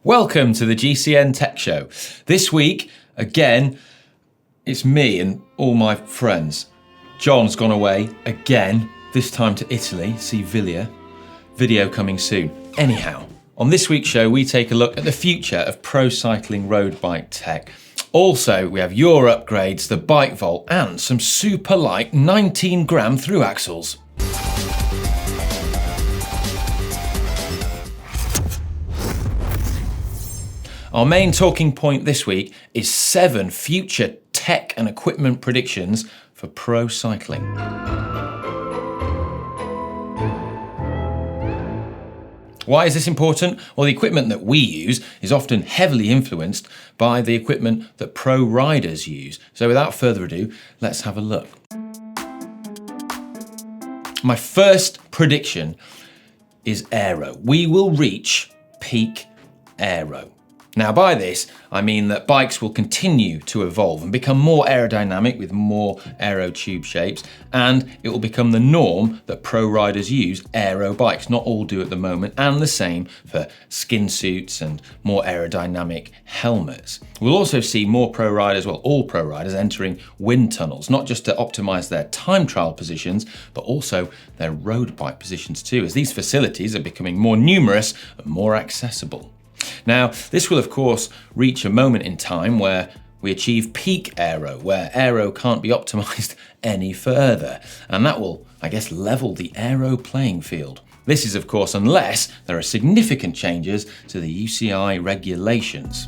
Welcome to the GCN Tech Show. This week, again, it's me and all my friends. John's gone away again, this time to Italy, see Viglia. Video coming soon. Anyhow, on this week's show, we take a look at the future of pro cycling road bike tech. Also, we have your upgrades, the Bikefall, and some super light 19-gram through axles. Our main talking point this week is 7 future tech and equipment predictions for pro cycling. Why is this important? Well, the equipment that we use is often heavily influenced by the equipment that pro riders use. So without further ado, let's have a look. My first prediction is Aero. We will reach peak Aero. Now by this, I mean that bikes will continue to evolve and become more aerodynamic with more aero tube shapes, and it will become the norm that pro riders use aero bikes. Not all do at the moment, and the same for skin suits and more aerodynamic helmets. We'll also see more pro riders, well, all pro riders entering wind tunnels, not just to optimize their time trial positions, but also their road bike positions too, as these facilities are becoming more numerous and more accessible. Now, this will of course reach a moment in time where we achieve peak aero, where aero can't be optimized any further. And that will, I guess, level the aero playing field. This is of course unless there are significant changes to the UCI regulations.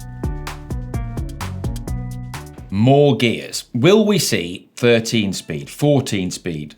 More gears. Will we see 13 speed, 14 speed,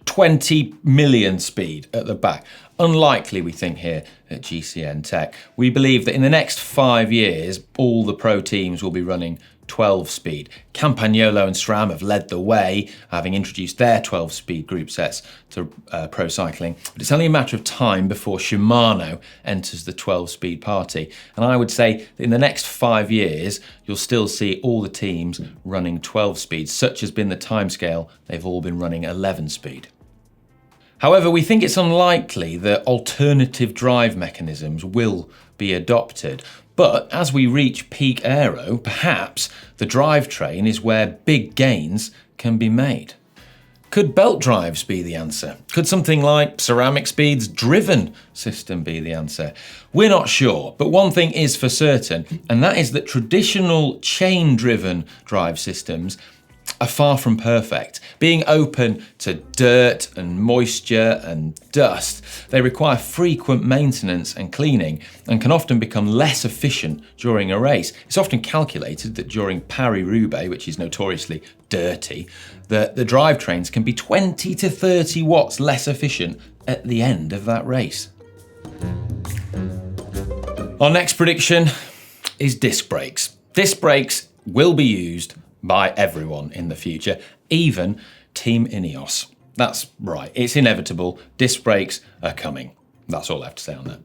20 million speed at the back? Unlikely, we think here at GCN Tech. We believe that in the next 5 years, all the pro teams will be running 12 speed. Campagnolo and SRAM have led the way, having introduced their 12 speed group sets to pro cycling. But it's only a matter of time before Shimano enters the 12 speed party. And I would say that in the next 5 years, you'll still see all the teams running 12 speed. Such has been the timescale, they've all been running 11 speed. However, we think it's unlikely that alternative drive mechanisms will be adopted. But as we reach peak aero, perhaps the drivetrain is where big gains can be made. Could belt drives be the answer? Could something like Ceramic Speed's driven system be the answer? We're not sure, but one thing is for certain, and that is that traditional chain-driven drive systems are far from perfect. Being open to dirt and moisture and dust, they require frequent maintenance and cleaning and can often become less efficient during a race. It's often calculated that during Paris-Roubaix, which is notoriously dirty, the drivetrains can be 20 to 30 watts less efficient at the end of that race. Our next prediction is disc brakes. Disc brakes will be used by everyone in the future, even Team Ineos. That's right, it's inevitable. Disc brakes are coming. That's all I have to say on that.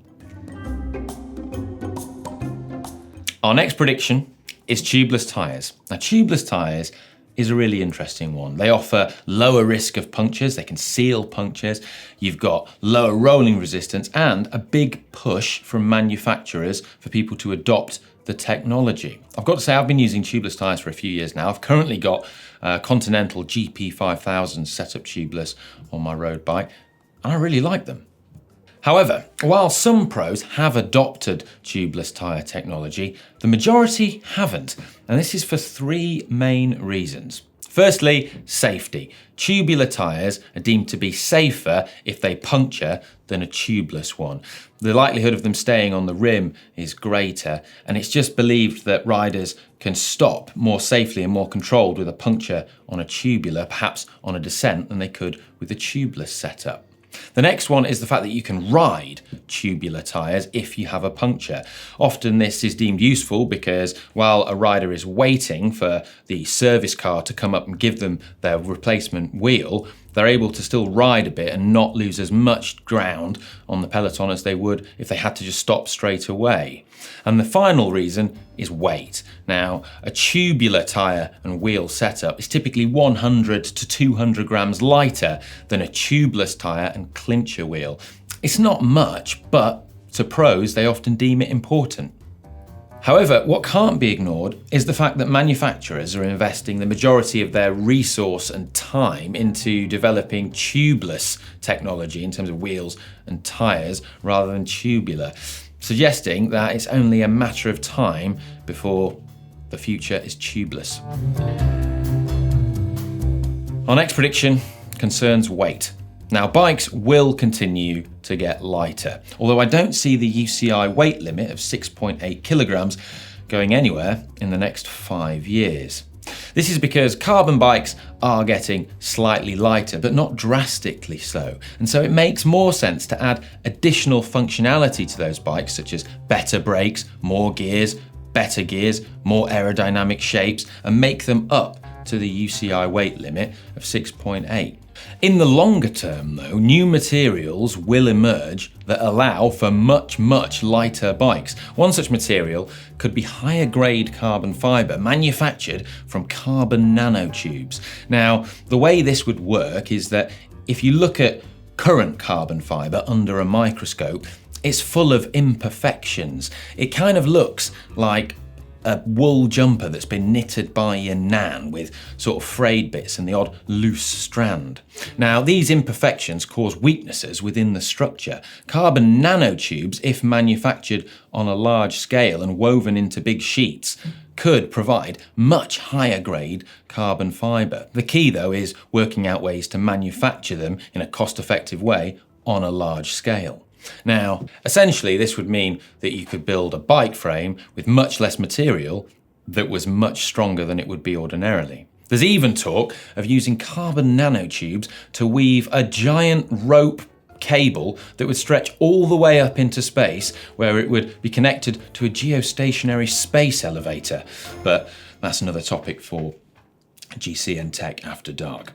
Our next prediction is tubeless tyres. Now, tubeless tyres is a really interesting one. They offer lower risk of punctures, they can seal punctures, you've got lower rolling resistance, and a big push from manufacturers for people to adopt the technology. I've got to say, I've been using tubeless tyres for a few years now. I've currently got Continental GP5000 set up tubeless on my road bike, and I really like them. However, while some pros have adopted tubeless tyre technology, the majority haven't, and this is for 3 main reasons. Firstly, safety. Tubular tyres are deemed to be safer if they puncture than a tubeless one. The likelihood of them staying on the rim is greater, and it's just believed that riders can stop more safely and more controlled with a puncture on a tubular, perhaps on a descent, than they could with a tubeless setup. The next one is the fact that you can ride tubular tyres if you have a puncture. Often this is deemed useful because while a rider is waiting for the service car to come up and give them their replacement wheel, they're able to still ride a bit and not lose as much ground on the peloton as they would if they had to just stop straight away. And the final reason is weight. Now, a tubular tyre and wheel setup is typically 100 to 200 grams lighter than a tubeless tyre and clincher wheel. It's not much, but to pros, they often deem it important. However, what can't be ignored is the fact that manufacturers are investing the majority of their resource and time into developing tubeless technology in terms of wheels and tyres rather than tubular, suggesting that it's only a matter of time before the future is tubeless. Our next prediction concerns weight. Now, bikes will continue to get lighter, although I don't see the UCI weight limit of 6.8 kilograms going anywhere in the next 5 years. This is because carbon bikes are getting slightly lighter, but not drastically so. And so it makes more sense to add additional functionality to those bikes, such as better brakes, more gears, better gears, more aerodynamic shapes, and make them up to the UCI weight limit of 6.8. In the longer term though, new materials will emerge that allow for much lighter bikes. One such material could be higher grade carbon fibre manufactured from carbon nanotubes. Now, the way this would work is that if you look at current carbon fibre under a microscope, it's full of imperfections. It kind of looks like a wool jumper that's been knitted by your nan with sort of frayed bits and the odd loose strand. Now, these imperfections cause weaknesses within the structure. Carbon nanotubes, if manufactured on a large scale and woven into big sheets, could provide much higher grade carbon fibre. The key though is working out ways to manufacture them in a cost-effective way on a large scale. Now, essentially this would mean that you could build a bike frame with much less material that was much stronger than it would be ordinarily. There's even talk of using carbon nanotubes to weave a giant rope cable that would stretch all the way up into space, where it would be connected to a geostationary space elevator. But that's another topic for GCN Tech After Dark.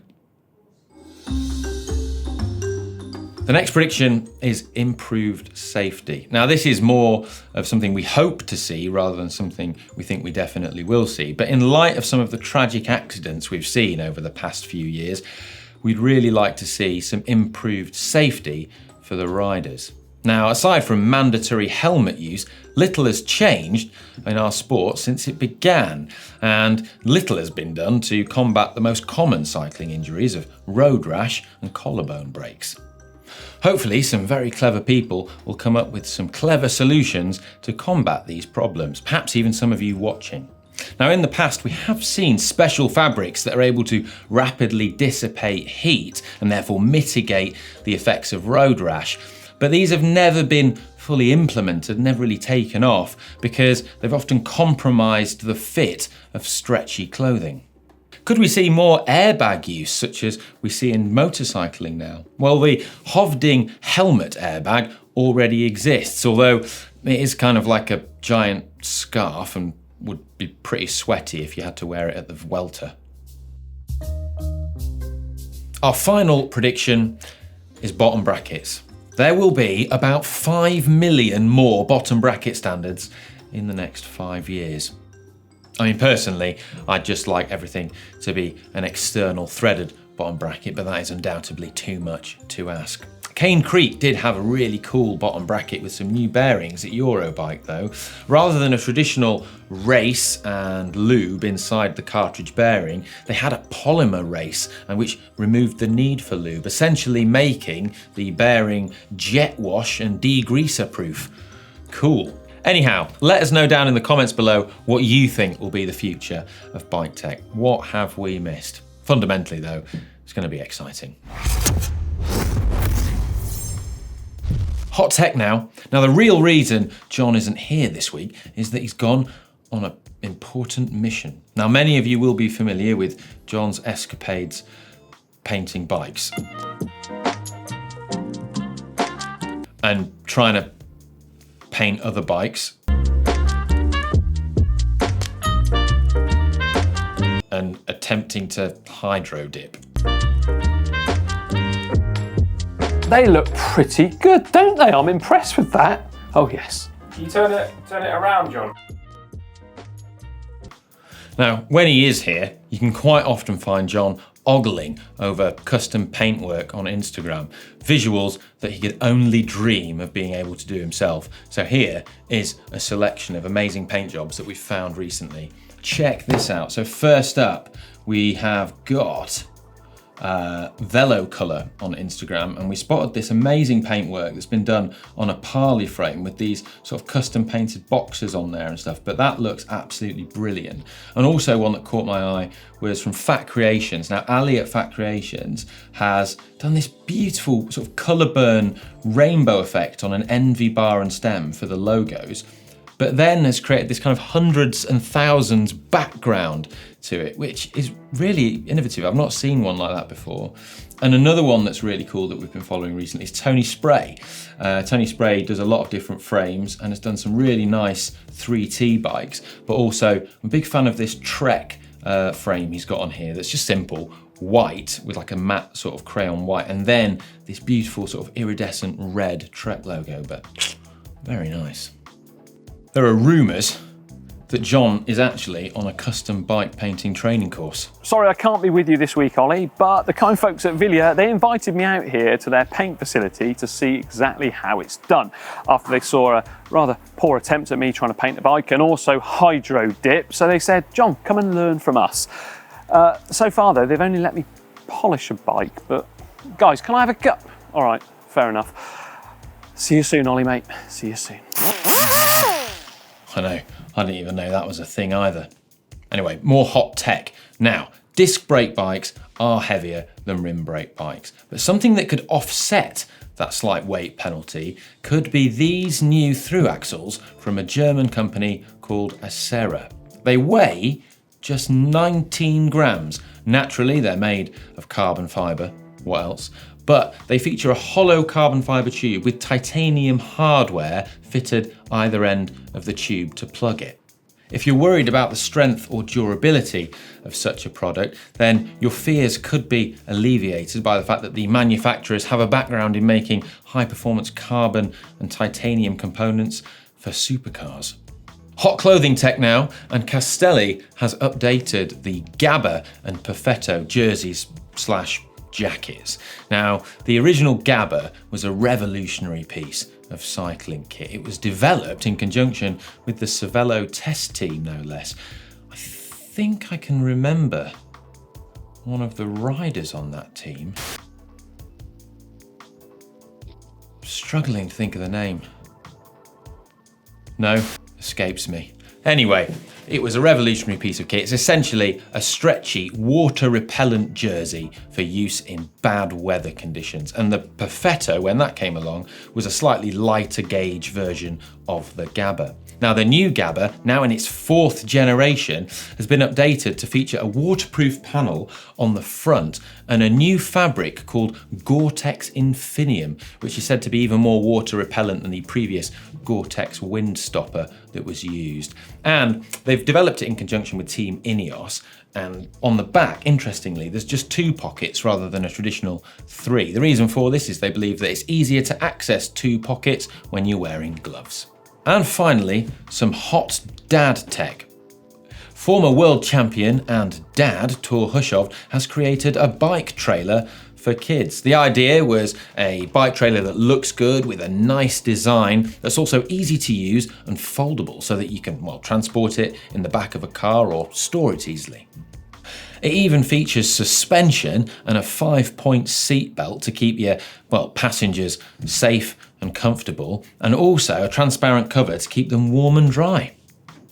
The next prediction is improved safety. Now, this is more of something we hope to see rather than something we think we definitely will see. But in light of some of the tragic accidents we've seen over the past few years, we'd really like to see some improved safety for the riders. Now, aside from mandatory helmet use, little has changed in our sport since it began, and little has been done to combat the most common cycling injuries of road rash and collarbone breaks. Hopefully, some very clever people will come up with some clever solutions to combat these problems, perhaps even some of you watching. Now, in the past, we have seen special fabrics that are able to rapidly dissipate heat and therefore mitigate the effects of road rash, but these have never been fully implemented, never really taken off, because they've often compromised the fit of stretchy clothing. Could we see more airbag use, such as we see in motorcycling now? Well, the Hovding helmet airbag already exists, although it is kind of like a giant scarf and would be pretty sweaty if you had to wear it at the Vuelta. Our final prediction is bottom brackets. There will be about 5 million more bottom bracket standards in the next 5 years. I mean, personally, I'd just like everything to be an external threaded bottom bracket, but that is undoubtedly too much to ask. Cane Creek did have a really cool bottom bracket with some new bearings at Eurobike though. Rather than a traditional race and lube inside the cartridge bearing, they had a polymer race, and which removed the need for lube, essentially making the bearing jet wash and degreaser proof. Cool. Anyhow, let us know down in the comments below what you think will be the future of bike tech. What have we missed? Fundamentally though, it's going to be exciting. Hot tech now. Now, the real reason John isn't here this week is that he's gone on an important mission. Now, many of you will be familiar with John's escapades painting bikes and trying to paint other bikes and attempting to hydro dip. They look pretty good, don't they? I'm impressed with that. Oh yes. Can you turn it around, John? Now, when he is here, you can quite often find John ogling over custom paintwork on Instagram, visuals that he could only dream of being able to do himself. So here is a selection of amazing paint jobs that we've found recently. Check this out. So first up, we have got Velo Colour on Instagram, and we spotted this amazing paintwork that's been done on a Parley frame with these sort of custom painted boxes on there and stuff, but that looks absolutely brilliant. And also one that caught my eye was from Fat Creations. Now Ali at Fat Creations has done this beautiful sort of colour burn rainbow effect on an envy bar and stem for the logos, but then has created this kind of hundreds and thousands background to it, which is really innovative. I've not seen one like that before. And another one that's really cool that we've been following recently is Tony Spray. Tony Spray does a lot of different frames and has done some really nice 3T bikes, but also I'm a big fan of this Trek frame he's got on here that's just simple, white with like a matte sort of crayon white, and then this beautiful sort of iridescent red Trek logo, but very nice. There are rumours that John is actually on a custom bike painting training course. Sorry I can't be with you this week, Ollie, but the kind folks at Villiers, they invited me out here to their paint facility to see exactly how it's done, after they saw a rather poor attempt at me trying to paint a bike and also hydro dip. So they said, John, come and learn from us. So far though, they've only let me polish a bike, but guys, can I have a go? All right, fair enough. See you soon, Ollie, mate. See you soon. I know, I didn't even know that was a thing either. Anyway, more hot tech. Now, disc brake bikes are heavier than rim brake bikes, but something that could offset that slight weight penalty could be these new through axles from a German company called Aero. They weigh just 19 grams. Naturally, they're made of carbon fibre, what else? But they feature a hollow carbon fibre tube with titanium hardware fitted either end of the tube to plug it. If you're worried about the strength or durability of such a product, then your fears could be alleviated by the fact that the manufacturers have a background in making high-performance carbon and titanium components for supercars. Hot clothing tech now, and Castelli has updated the Gabba and Perfetto jerseys / jackets. Now, the original Gabba was a revolutionary piece of cycling kit. It was developed in conjunction with the Cervelo test team, no less. I think I can remember one of the riders on that team. Struggling to think of the name. No, escapes me. Anyway, it was a revolutionary piece of kit. It's essentially a stretchy, water-repellent jersey for use in bad weather conditions. And the Perfetto, when that came along, was a slightly lighter gauge version of the Gabba. Now, the new Gabba, now in its 4th generation, has been updated to feature a waterproof panel on the front and a new fabric called Gore-Tex Infinium, which is said to be even more water repellent than the previous Gore-Tex Windstopper that was used. And they've developed it in conjunction with Team Ineos. And on the back, interestingly, there's just 2 pockets rather than a traditional 3. The reason for this is they believe that it's easier to access 2 pockets when you're wearing gloves. And finally, some hot dad tech. Former world champion and dad Tor Hushovd has created a bike trailer for kids. The idea was a bike trailer that looks good with a nice design that's also easy to use and foldable so that you can, well, transport it in the back of a car or store it easily. It even features suspension and a 5-point seat belt to keep your, well, passengers safe and comfortable, and also a transparent cover to keep them warm and dry.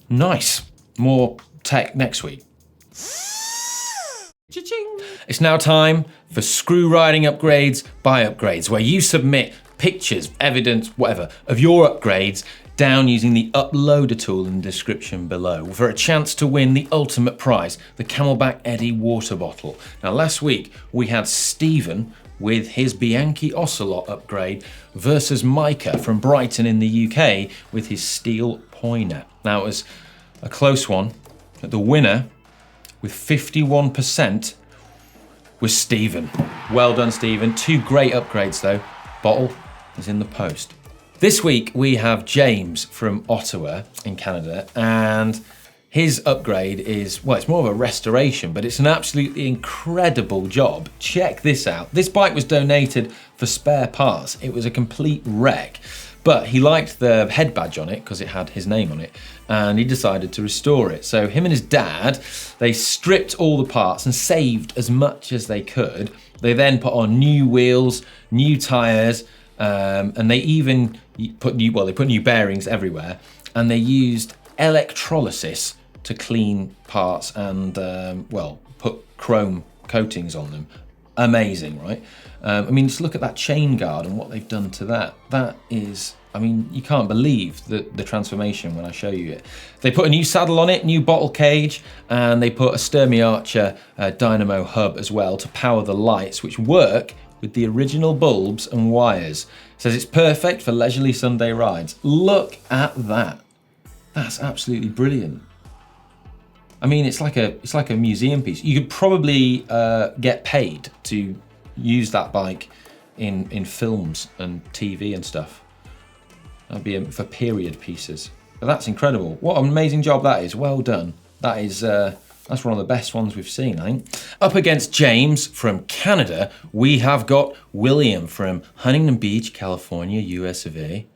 Nice. More tech next week. Cha-ching. It's now time for Screw Riding Upgrades by Upgrades, where you submit pictures, evidence, whatever, of your upgrades down using the uploader tool in the description below for a chance to win the ultimate prize, the Camelback Eddy water bottle. Now, last week we had Stephen with his Bianchi Ocelot upgrade versus Micah from Brighton in the UK with his Steel Poiner. Now, it was a close one, but the winner with 51% was Stephen. Well done, Stephen. 2 great upgrades though. Bottle is in the post. This week we have James from Ottawa in Canada, and His upgrade is, well, it's more of a restoration, but it's an absolutely incredible job. Check this out. This bike was donated for spare parts. It was a complete wreck, but he liked the head badge on it because it had his name on it, and he decided to restore it. So him and his dad, they stripped all the parts and saved as much as they could. They then put on new wheels, new tires, and they even put new bearings everywhere, and they used electrolysis to clean parts and, put chrome coatings on them. Amazing, right? I mean, just look at that chain guard and what they've done to that. That is, I mean, you can't believe the transformation when I show you it. They put a new saddle on it, new bottle cage, and they put a Sturmey Archer dynamo hub as well to power the lights, which work with the original bulbs and wires. It says it's perfect for leisurely Sunday rides. Look at that. That's absolutely brilliant. I mean, it's like a museum piece. You could probably get paid to use that bike in films and TV and stuff. That'd be for period pieces. But that's incredible. What an amazing job that is. Well done. That is that's one of the best ones we've seen, I think. Up against James from Canada, we have got William from Huntington Beach, California, US of A.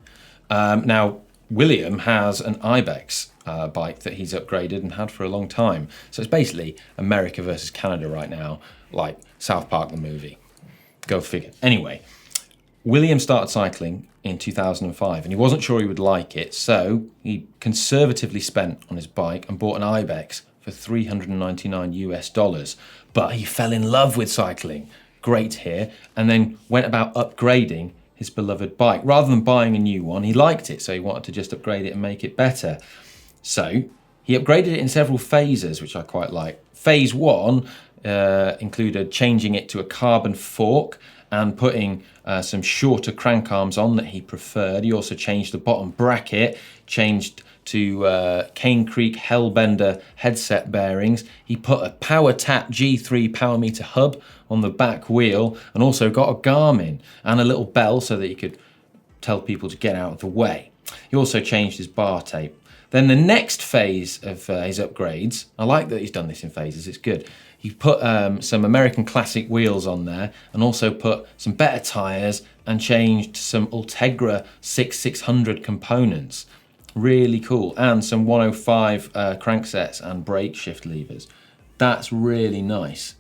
Now, William has an Ibex bike that he's upgraded and had for a long time. So it's basically America versus Canada right now, like South Park the movie. Go figure. Anyway, William started cycling in 2005 and he wasn't sure he would like it, so he conservatively spent on his bike and bought an Ibex for $399 US. But he fell in love with cycling, great here, and then went about upgrading his beloved bike. Rather than buying a new one, he liked it, so he wanted to just upgrade it and make it better. So he upgraded it in several phases, which I quite like. Phase 1 included changing it to a carbon fork and putting some shorter crank arms on that he preferred. He also changed the bottom bracket, changed to Cane Creek Hellbender headset bearings. He put a Power Tap G3 power meter hub on the back wheel and also got a Garmin and a little bell so that he could tell people to get out of the way. He also changed his bar tape. Then the next phase of his upgrades, I like that he's done this in phases, it's good. He put some American Classic wheels on there and also put some better tyres and changed some Ultegra 6600 components. Really cool. And some 105 cranksets and brake shift levers. That's really nice.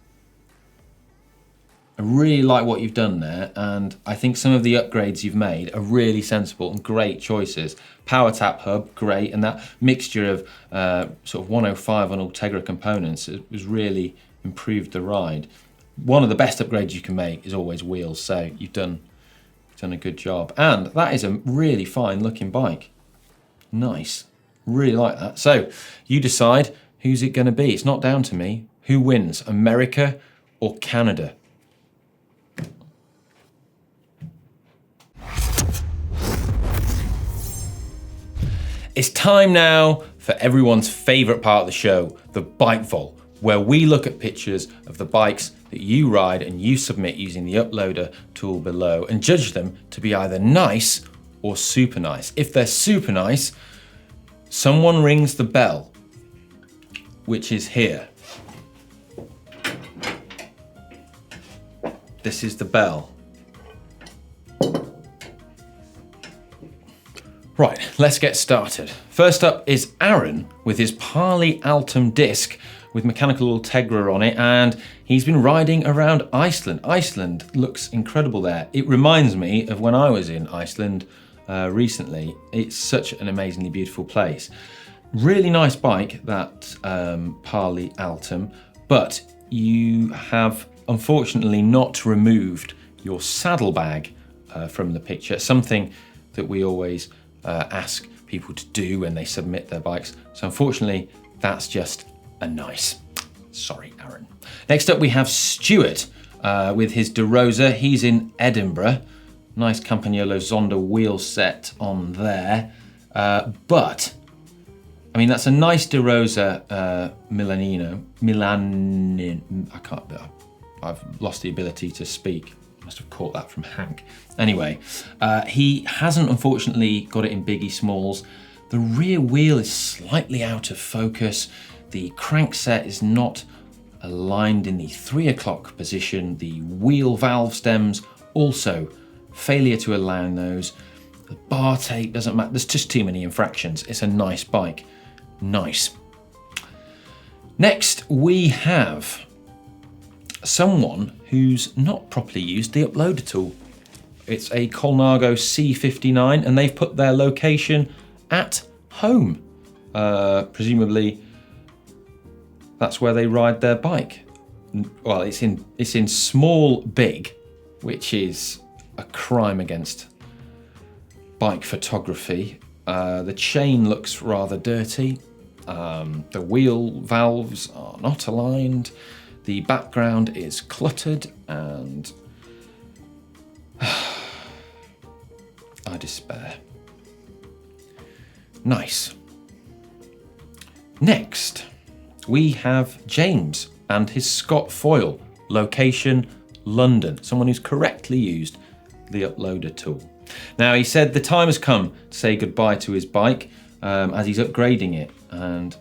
I really like what you've done there, and I think some of the upgrades you've made are really sensible and great choices. Power Tap hub, great, and that mixture of sort of 105 on Ultegra components has really improved the ride. One of the best upgrades you can make is always wheels, so you've done a good job. And that is a really fine looking bike. Nice, really like that. So you decide who's it going to be. It's not down to me. Who wins, America or Canada? It's time now for everyone's favourite part of the show, the Bikefall, where we look at pictures of the bikes that you ride and you submit using the uploader tool below and judge them to be either nice or super nice. If they're super nice, someone rings the bell, which is here. This is the bell. Right, let's get started. First up is Aaron with his Parley Altum disc with mechanical Ultegra on it, and he's been riding around Iceland. Iceland looks incredible there. It reminds me of when I was in Iceland recently. It's such an amazingly beautiful place. Really nice bike, that Parley Altum, but you have unfortunately not removed your saddlebag from the picture, something that we always ask people to do when they submit their bikes. So unfortunately, that's just a nice. Sorry, Aaron. Next up, we have Stuart with his DeRosa. He's in Edinburgh. Nice Campagnolo Zonda wheel set on there. But, I mean, that's a nice DeRosa I've lost the ability to speak. Must have caught that from Hank. Anyway, he hasn't unfortunately got it in biggie smalls. The rear wheel is slightly out of focus. The crankset is not aligned in the 3 o'clock position. The wheel valve stems also failure to align those. The bar tape doesn't matter. There's just too many infractions. It's a nice bike. Nice. Next, we have someone who's not properly used the uploader tool. It's a Colnago C59 and they've put their location at home. Presumably that's where they ride their bike. Well, it's in small big, which is a crime against bike photography. The chain looks rather dirty. The wheel valves are not aligned. The background is cluttered and I despair. Nice. Next, we have James and his Scott foil, location London, someone who's correctly used the uploader tool. Now, he said the time has come to say goodbye to his bike as he's upgrading it, and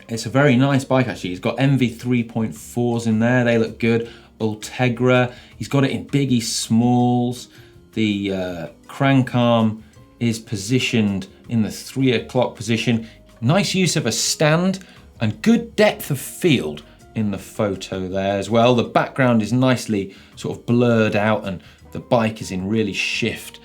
it's a very nice bike actually. He's got MV 3.4s in there, they look good. Ultegra, he's got it in biggie smalls. The crank arm is positioned in the 3 o'clock position. Nice use of a stand and good depth of field in the photo there as well. The background is nicely sort of blurred out and the bike is in really sharp,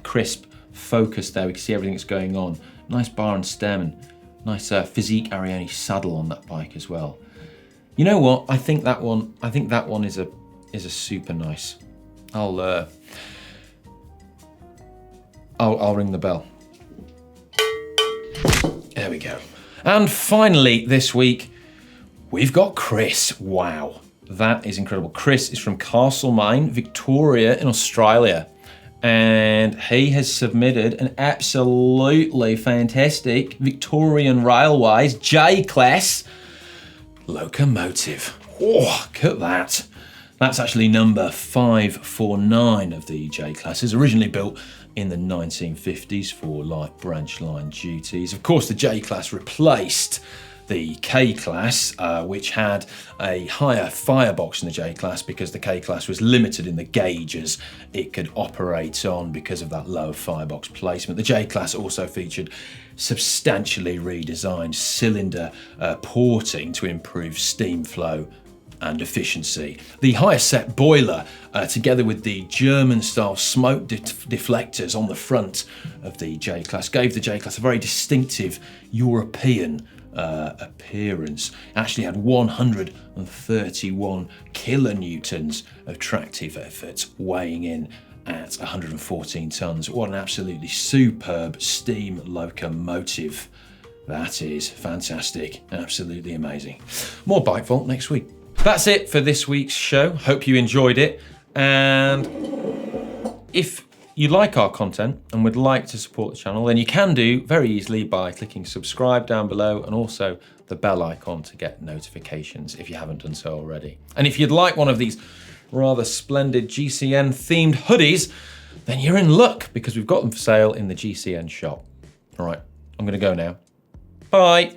crisp focus there. We can see everything that's going on. Nice bar and stem and nice Physique Arione saddle on that bike as well. You know what? I think that one is a super nice. I'll ring the bell. There we go. And finally this week, we've got Chris. Wow, that is incredible. Chris is from Castlemaine, Victoria in Australia. And he has submitted an absolutely fantastic Victorian Railways J-Class locomotive. Oh, look at that. That's actually number 549 of the J-Class. It was originally built in the 1950s for light branch line duties. Of course, the J-Class replaced the K-Class, which had a higher firebox than the J-Class because the K-Class was limited in the gauges it could operate on because of that low firebox placement. The J-Class also featured substantially redesigned cylinder porting to improve steam flow and efficiency. The higher set boiler, together with the German-style smoke deflectors on the front of the J-Class, gave the J-Class a very distinctive European appearance. It actually had 131 kilonewtons of tractive effort, weighing in at 114 tons. What an absolutely superb steam locomotive. That is fantastic, absolutely amazing. More Bikefall next week. That's it for this week's show. Hope you enjoyed it. And if you like our content and would like to support the channel, then you can do very easily by clicking subscribe down below and also the bell icon to get notifications if you haven't done so already. And if you'd like one of these rather splendid GCN themed hoodies, then you're in luck because we've got them for sale in the GCN shop. All right, I'm gonna go now. Bye.